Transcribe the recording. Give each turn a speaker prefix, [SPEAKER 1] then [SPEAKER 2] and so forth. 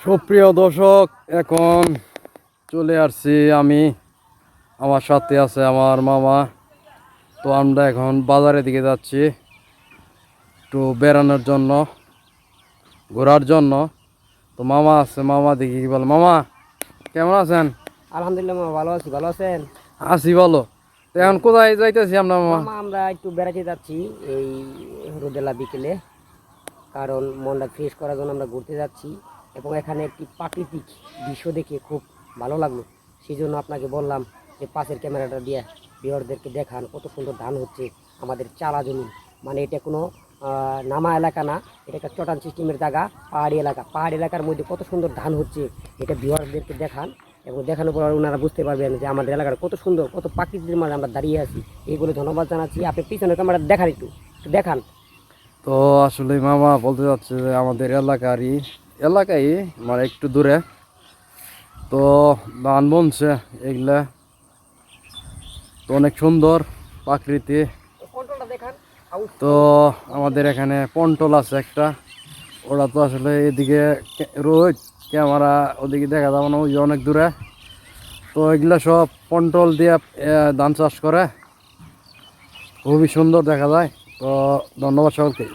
[SPEAKER 1] সুপ্রিয় দর্শক, এখন চলে আসছি আমি। আমার সাথে আছে আমার মামা। তো আমরা এখন বাজারের দিকে যাচ্ছি একটু বেড়ানোর জন্য, ঘোরার জন্য। তো মামা আছে, মামা দেখি কি বলে। মামা কেমন আছেন?
[SPEAKER 2] আলহামদুলিল্লাহ মামা, ভালো আছি। ভালো আছেন?
[SPEAKER 1] আছি ভালো। তো এখন কোথায় যাইতেছি আমরা মামা?
[SPEAKER 2] মামা আমরা একটু বেড়াতে যাচ্ছি এই রোদেলা বিকেলে, কারণ মনটা ফ্রেশ করার জন্য আমরা ঘুরতে যাচ্ছি। এবং এখানে একটি প্রাকৃতিক দৃশ্য দেখে খুব ভালো লাগলো, সেই জন্য আপনাকে বললাম যে পাশের ক্যামেরাটা দিয়ে ভিউয়ারদেরকে দেখান কত সুন্দর ধান হচ্ছে আমাদের চালা জমি। মানে এটা কোনো নামা এলাকা না, এটা একটা চটান সিস্টেমের জায়গা, পাহাড়ি এলাকা। পাহাড়ি এলাকার মধ্যে কত সুন্দর ধান হচ্ছে, এটা ভিউয়ারদেরকে দেখান। এবং দেখানোর পর ওনারা বুঝতে পারবেন যে আমাদের এলাকাটা কত সুন্দর, কত প্রাকৃতির মাঝে আমরা দাঁড়িয়ে আছি। এইগুলো ধন্যবাদ জানাচ্ছি। আপনি পিছনের ক্যামেরা দেখান, একটু দেখান।
[SPEAKER 1] তো আসলে মামা বলতে যাচ্ছে যে আমাদের এলাকায় মানে একটু দূরে তো ধান বুনছে এগুলা। তো অনেক সুন্দর প্রাকৃতি।
[SPEAKER 2] কন্ট্রোলটা দেখান।
[SPEAKER 1] তো আমাদের এখানে পন্টল আছে একটা, ওরা তো আসলে এদিকে রোজ ক্যামেরা ওদিকে দেখা যাবে না, ওই যে অনেক দূরে। তো এগুলা সব পন্টল দিয়ে ধান চাষ করে, খুবই সুন্দর দেখা যায়। তো ধন্যবাদ সকলকে।